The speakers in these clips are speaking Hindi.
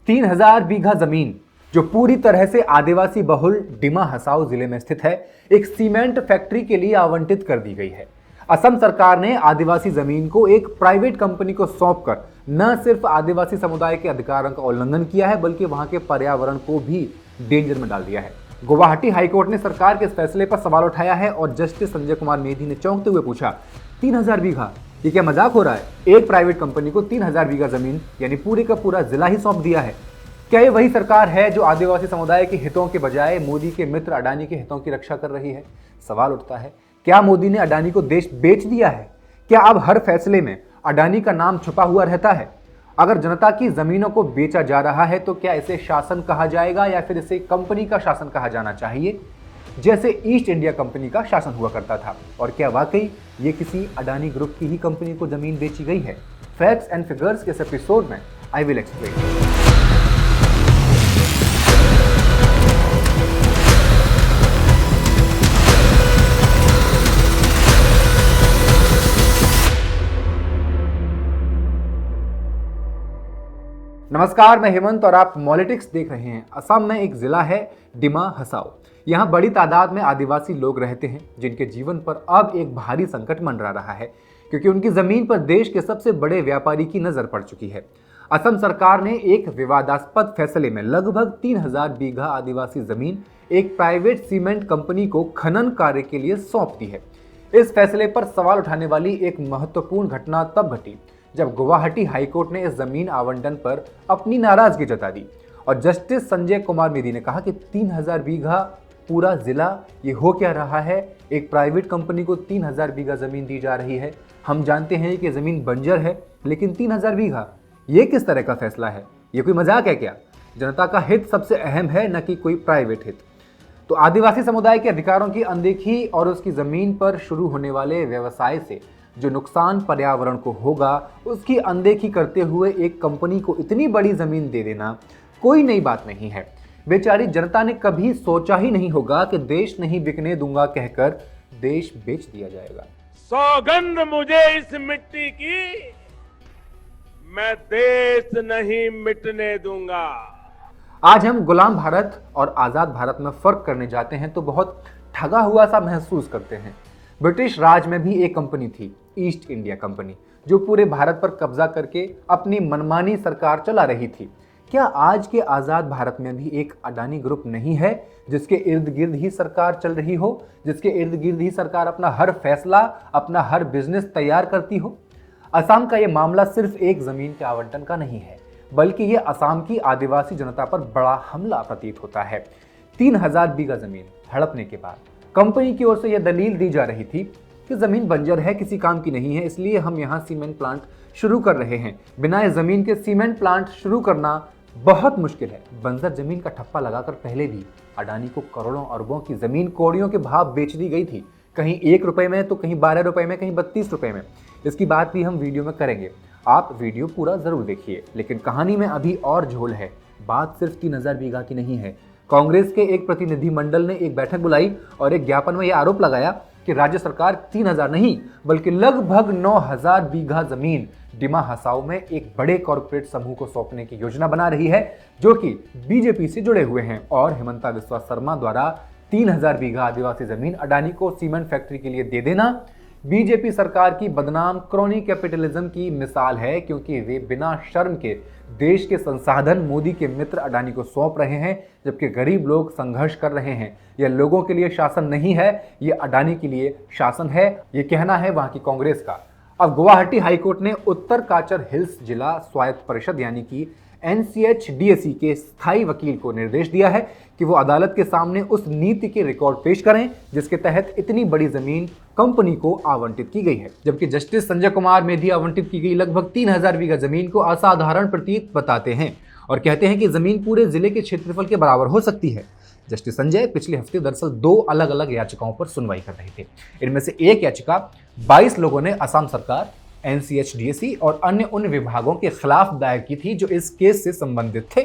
3000 बीघा जमीन जो पूरी तरह से आदिवासी बहुल डिमा हसाओ जिले में स्थित है, एक सीमेंट फैक्ट्री के लिए आवंटित कर दी गई है। असम सरकार ने आदिवासी जमीन को एक प्राइवेट कंपनी को सौंपकर न सिर्फ आदिवासी समुदाय के अधिकारों का उल्लंघन किया है, बल्कि वहां के पर्यावरण को भी डेंजर में डाल दिया है। गुवाहाटी हाईकोर्ट ने सरकार के इस फैसले पर सवाल उठाया है और जस्टिस संजय कुमार मेधी ने चौंकते हुए पूछा, 3000 बीघा, ये क्या मजाक हो रहा है? एक प्राइवेट कंपनी को 3000 बीघा जमीन यानी पूरे का पूरा जिला ही सौंप दिया है। क्या ये वही सरकार है जो आदिवासी समुदाय के हितों के बजाय मोदी के मित्र अडानी के हितों की रक्षा कर रही है? सवाल उठता है, क्या मोदी ने अडानी को देश बेच दिया है? क्या अब हर फैसले में अडानी का नाम छुपा हुआ रहता है? अगर जनता की जमीनों को बेचा जा रहा है तो क्या इसे शासन कहा जाएगा या फिर इसे कंपनी का शासन कहा जाना चाहिए, जैसे ईस्ट इंडिया कंपनी का शासन हुआ करता था? और क्या वाकई ये किसी अडानी ग्रुप की ही कंपनी को जमीन बेची गई है? फैक्ट्स एंड फिगर्स के इस एपिसोड में आई विल एक्सप्लेन। नमस्कार, मैं हेमंत और आप मॉलिटिक्स देख रहे हैं। असम में एक जिला है डिमा हसाओ। यहाँ बड़ी तादाद में आदिवासी लोग रहते हैं जिनके जीवन पर अब एक भारी संकट मंडरा रहा है, क्योंकि उनकी जमीन पर देश के सबसे बड़े व्यापारी की नजर पड़ चुकी है। असम सरकार ने एक विवादास्पद फैसले में लगभग 3000 बीघा आदिवासी जमीन एक प्राइवेट सीमेंट कंपनी को खनन कार्य के लिए सौंप दी है। इस फैसले पर सवाल उठाने वाली एक महत्वपूर्ण घटना तब घटी जब गुवाहाटी हाईकोर्ट ने इस जमीन आवंटन पर अपनी नाराजगी जता दी और जस्टिस संजय कुमार मेधी ने कहा कि 3000 बीघा पूरा जिला, ये हो क्या रहा है? एक प्राइवेट कंपनी को 3000 बीघा जमीन दी जा रही है। हम जानते हैं कि जमीन बंजर है, लेकिन 3000 बीघा, ये किस तरह का फैसला है? ये कोई मजाक है क्या? जनता का हित सबसे अहम है, न कि कोई प्राइवेट हित। तो आदिवासी समुदाय के अधिकारों की अनदेखी और उसकी जमीन पर शुरू होने वाले व्यवसाय से जो नुकसान पर्यावरण को होगा, उसकी अनदेखी करते हुए एक कंपनी को इतनी बड़ी जमीन दे देना कोई नई बात नहीं है। बेचारी जनता ने कभी सोचा ही नहीं होगा कि देश नहीं बिकने दूंगा कहकर देश बेच दिया जाएगा। सौगंध मुझे इस मिट्टी की, मैं देश नहीं मिटने दूंगा। आज हम गुलाम भारत और आजाद भारत में फर्क करने जाते हैं तो बहुत ठगा हुआ सा महसूस करते हैं। ब्रिटिश राज में भी एक कंपनी थी, ईस्ट इंडिया कंपनी, जो पूरे भारत पर कब्जा करके अपनी मनमानी सरकार चला रही थी। क्या आज के आजाद भारत में भी एक अडानी ग्रुप नहीं है जिसके इर्द गिर्द ही सरकार चल रही हो, जिसके इर्द गिर्द ही सरकार अपना हर फैसला, अपना हर बिजनेस तैयार करती हो? असम का ये मामला सिर्फ एक जमीन के आवंटन का नहीं है, बल्कि ये असम की आदिवासी जनता पर बड़ा हमला प्रतीत होता है। 3000 बीघा जमीन हड़पने के बाद कंपनी की ओर से यह दलील दी जा रही थी कि जमीन बंजर है, किसी काम की नहीं है, इसलिए हम यहाँ सीमेंट प्लांट शुरू कर रहे हैं। बिना इस जमीन के सीमेंट प्लांट शुरू करना बहुत मुश्किल है। बंजर जमीन का ठप्पा लगाकर पहले भी अडानी को करोड़ों अरबों की जमीन कौड़ियों के भाव बेच दी गई थी, कहीं 1 रुपए में तो कहीं 12 रुपए में, कहीं 32 रुपए में। इसकी बात भी हम वीडियो में करेंगे, आप वीडियो पूरा जरूर देखिए। लेकिन कहानी में अभी और झोल है। बात सिर्फ 3000 बीघा की नहीं है। कांग्रेस के एक प्रतिनिधिमंडल ने एक बैठक बुलाई और एक ज्ञापन में यह आरोप लगाया कि राज्य सरकार 3000 नहीं बल्कि लगभग 9000 बीघा जमीन डिमा हसाओ में एक बड़े कॉर्पोरेट समूह को सौंपने की योजना बना रही है, जो कि बीजेपी से जुड़े हुए हैं। और हिमंता बिस्वा शर्मा द्वारा 3000 बीघा आदिवासी जमीन अडानी को सीमेंट फैक्ट्री के लिए दे देना बीजेपी सरकार की बदनाम क्रोनी कैपिटलिज्म की मिसाल है, क्योंकि वे बिना शर्म के देश के संसाधन मोदी के मित्र अडानी को सौंप रहे हैं, जबकि गरीब लोग संघर्ष कर रहे हैं। यह लोगों के लिए शासन नहीं है, यह अडानी के लिए शासन है, यह कहना है वहां की कांग्रेस का। अब गुवाहाटी हाईकोर्ट ने उत्तर काचर हिल्स जिला स्वायत्त परिषद यानी कि NCHDAC के स्थायी वकील को निर्देश दिया है कि वो अदालत के सामने उस नीति के रिकॉर्ड पेश करें जिसके तहत इतनी बड़ी जमीन कंपनी को आवंटित की गई है। जबकि जस्टिस संजय कुमार मेधी आवंटित की गई लगभग 3000 बीघा जमीन को असाधारण प्रतीत बताते हैं और कहते हैं कि जमीन पूरे जिले के क्षेत्रफल के बराबर हो सकती है। जस्टिस संजय पिछले हफ्ते दरअसल 2 अलग अलग याचिकाओं पर सुनवाई कर रहे थे। इनमें से एक याचिका 22 लोगों ने असम सरकार, NCHDAC और अन्य उन विभागों के खिलाफ दायर की थी जो इस केस से संबंधित थे।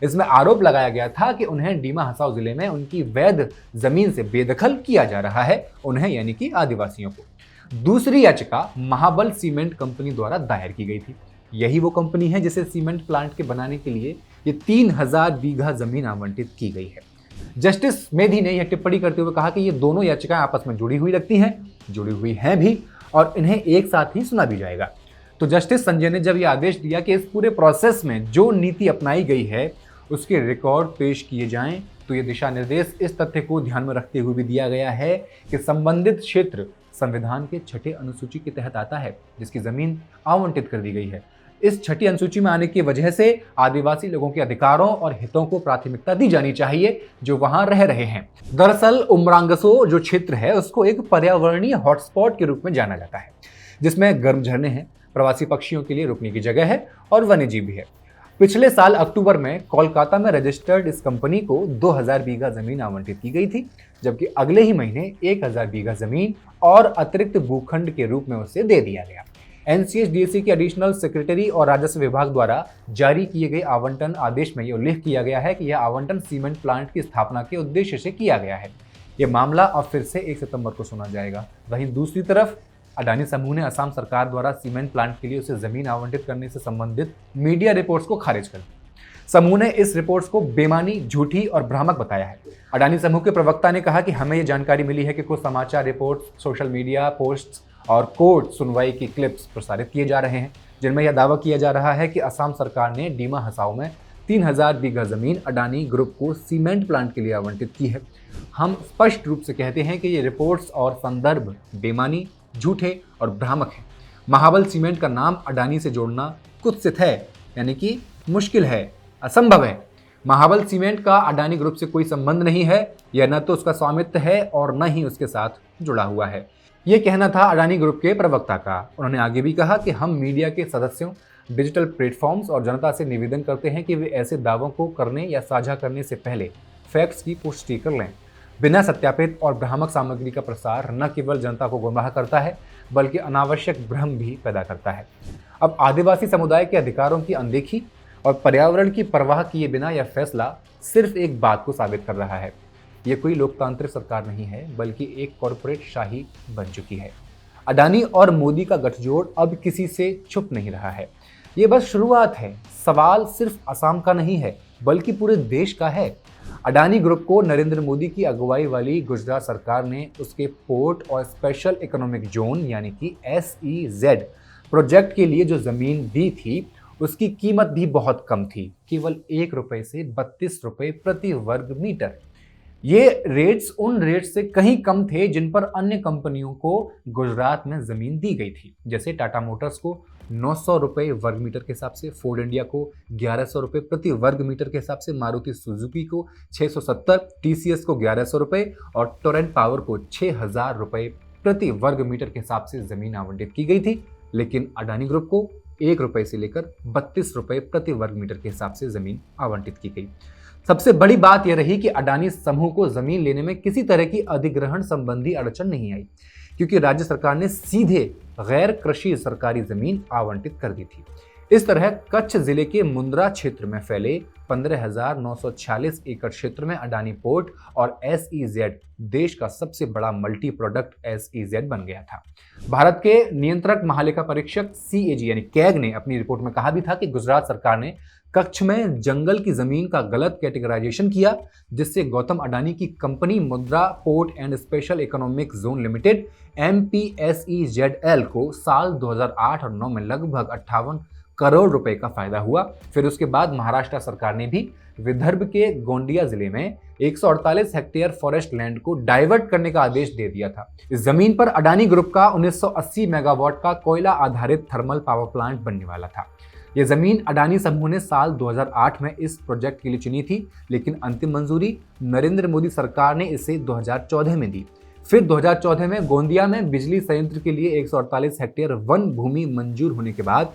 इसमें आरोप लगाया गया था कि उन्हें डिमा हसाओ जिले में उनकी वैध जमीन से बेदखल किया जा रहा है, उन्हें यानी कि आदिवासियों को। दूसरी याचिका महाबल सीमेंट कंपनी द्वारा दायर की गई थी। यही वो कंपनी है जिसे सीमेंट प्लांट के बनाने के लिए ये 3000 बीघा जमीन आवंटित की गई है। जस्टिस मेधी ने यह टिप्पणी करते हुए कहा कि ये दोनों याचिकाएं आपस में जुड़ी हुई लगती हैं, जुड़ी हुई हैं भी, और इन्हें एक साथ ही सुना भी जाएगा। तो जस्टिस संजय ने जब यह आदेश दिया कि इस पूरे प्रोसेस में जो नीति अपनाई गई है उसके रिकॉर्ड पेश किए जाएं, तो ये दिशा निर्देश इस तथ्य को ध्यान में रखते हुए भी दिया गया है कि संबंधित क्षेत्र संविधान के 6 अनुसूची के तहत आता है, जिसकी जमीन आवंटित कर दी गई है। इस 6 अनुसूची में आने की वजह से आदिवासी लोगों के अधिकारों और हितों को प्राथमिकता दी जानी चाहिए जो वहां रह रहे हैं। दरअसल उमरांगसो जो क्षेत्र है उसको एक पर्यावरणीय हॉटस्पॉट के रूप में जाना जाता है, जिसमें गर्म झरने हैं, प्रवासी पक्षियों के लिए रुकने की जगह है और वन्यजीव भी है। पिछले साल अक्टूबर में कोलकाता में रजिस्टर्ड इस कंपनी को 2000 बीघा जमीन आवंटित की गई थी, जबकि अगले ही महीने 1000 बीघा जमीन और अतिरिक्त भूखंड के रूप में उसे दे दिया गया। NCHDC के एडिशनल सेक्रेटरी और राजस्व विभाग द्वारा जारी किए गए आवंटन आदेश में यह उल्लेख किया गया है कि यह आवंटन सीमेंट प्लांट की स्थापना के उद्देश्य से किया गया है। यह मामला अब फिर से 1 सितंबर को सुना जाएगा। वहीं दूसरी तरफ अडानी समूह ने असम सरकार द्वारा सीमेंट प्लांट के लिए उसे जमीन आवंटित करने से संबंधित मीडिया रिपोर्ट्स को खारिज कर दिया। समूह ने इस रिपोर्ट्स को बेमानी, झूठी और भ्रामक बताया है। अडानी समूह के प्रवक्ता ने कहा कि हमें यह जानकारी मिली है कि कुछ समाचार रिपोर्ट्स, सोशल मीडिया पोस्ट्स और कोर्ट सुनवाई की क्लिप्स प्रसारित किए जा रहे हैं, जिनमें यह दावा किया जा रहा है कि असम सरकार ने डीमा हसाओ में 3000 बीघा जमीन अडानी ग्रुप को सीमेंट प्लांट के लिए आवंटित की है। हम स्पष्ट रूप से कहते हैं कि ये रिपोर्ट्स और संदर्भ बेमानी, झूठे और भ्रामक है। महाबल सीमेंट का नाम अडानी से जोड़ना कुत्सित है, यानी कि मुश्किल है, असंभव है। महाबल सीमेंट का अडानी ग्रुप से कोई संबंध नहीं है, यह न तो उसका स्वामित्व है और न ही उसके साथ जुड़ा हुआ है। यह कहना था अडानी ग्रुप के प्रवक्ता का। उन्होंने आगे भी कहा कि हम मीडिया के सदस्यों, डिजिटल प्लेटफॉर्म्स और जनता से निवेदन करते हैं कि वे ऐसे दावों को करने या साझा करने से पहले फैक्ट्स की पुष्टि कर लें। बिना सत्यापित और भ्रामक सामग्री का प्रसार न केवल जनता को गुमराह करता है बल्कि अनावश्यक भ्रम भी पैदा करता है। अब आदिवासी समुदाय के अधिकारों की अनदेखी और पर्यावरण की परवाह किए बिना यह फैसला सिर्फ एक बात को साबित कर रहा है, ये कोई लोकतांत्रिक सरकार नहीं है बल्कि एक कॉरपोरेट शाही बन चुकी है। अडानी और मोदी का गठजोड़ अब किसी से छुप नहीं रहा है। ये बस शुरुआत है। सवाल सिर्फ असम का नहीं है बल्कि पूरे देश का है। अडानी ग्रुप को नरेंद्र मोदी की अगुवाई वाली गुजरात सरकार ने उसके पोर्ट और स्पेशल इकोनॉमिक जोन यानी कि SEZ प्रोजेक्ट के लिए जो जमीन दी थी उसकी कीमत भी बहुत कम थी, केवल 1 रुपए से 32 रुपए प्रति वर्ग मीटर। ये रेट्स उन रेट्स से कहीं कम थे जिन पर अन्य कंपनियों को गुजरात में जमीन दी गई थी, जैसे टाटा मोटर्स को 900 रुपए वर्ग मीटर के हिसाब से, फोर्ड इंडिया को 1100 रुपए प्रति वर्ग मीटर के हिसाब से, मारुति सुजुकी को 670, TCS को 1100 रुपए और टोरेंट पावर को 6000 रुपए प्रति वर्ग मीटर के हिसाब से जमीन आवंटित की गई थी। लेकिन अडानी ग्रुप को 1 रुपए से लेकर 32 रुपए प्रति वर्ग मीटर के हिसाब से जमीन आवंटित की गई। सबसे बड़ी बात यह रही कि अडानी समूह को जमीन लेने में किसी तरह की अधिग्रहण संबंधी अड़चन नहीं आई, क्योंकि राज्य सरकार ने सीधे गैर कृषि सरकारी जमीन आवंटित कर दी थी। इस तरह कच्छ जिले के मुंद्रा क्षेत्र में फैले 15,946 एकड़ क्षेत्र में अडानी पोर्ट और SEZ देश का सबसे बड़ा मल्टी प्रोडक्ट SEZ बन गया था। भारत के नियंत्रक महालेखा परीक्षक CAG यानी कैग ने अपनी रिपोर्ट में कहा भी था कि गुजरात सरकार ने कच्छ में जंगल की जमीन का गलत कैटेगराइजेशन किया, जिससे गौतम अडानी की company Mundra port and special economic zone limited MPSEZL को साल 2008 और 9 में लगभग 58 करोड़ रुपए का फायदा हुआ। फिर उसके बाद महाराष्ट्र सरकार ने भी विदर्भ के गोंडिया जिले में 148 हेक्टेयर फॉरेस्ट लैंड को डाइवर्ट करने का आदेश दे दिया था। इस जमीन पर अडानी ग्रुप का 1980 मेगावाट का कोयला आधारित थर्मल पावर प्लांट बनने वाला था। यह जमीन अडानी समूह ने साल 2008 में इस प्रोजेक्ट के लिए चुनी थी, लेकिन अंतिम मंजूरी नरेंद्र मोदी सरकार ने इसे 2014 में दी। फिर 2014 में गोंदिया में बिजली संयंत्र के लिए 148 हेक्टेयर वन भूमि मंजूर होने के बाद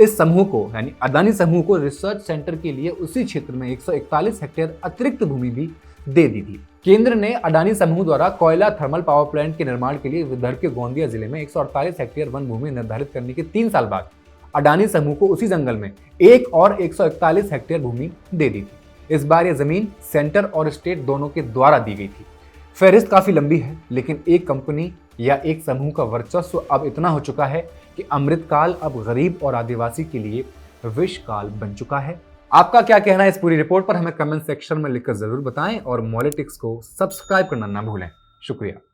इस समूह को यानी अडानी समूह को रिसर्च सेंटर के लिए उसी क्षेत्र में 141 हेक्टेयर अतिरिक्त भूमि भी दे दी थी। केंद्र ने अडानी समूह द्वारा कोयला थर्मल पावर प्लांट के निर्माण के लिए विदर्भ के गोंदिया जिले में 148 हेक्टेयर वन भूमि निर्धारित करने के 3 साल बाद अडानी समूह को उसी जंगल में एक और 141 हेक्टेयर भूमि दे दी थी। इस बार यह जमीन सेंटर और स्टेट दोनों के द्वारा दी गई थी। फहरिस्त काफी लंबी है, लेकिन एक कंपनी या एक समूह का वर्चस्व अब इतना हो चुका है कि अमृतकाल अब गरीब और आदिवासी के लिए विष काल बन चुका है। आपका क्या कहना है इस पूरी रिपोर्ट पर हमें कमेंट सेक्शन में लिखकर जरूर बताएं और मॉलिटिक्स को सब्सक्राइब करना ना भूलें। शुक्रिया।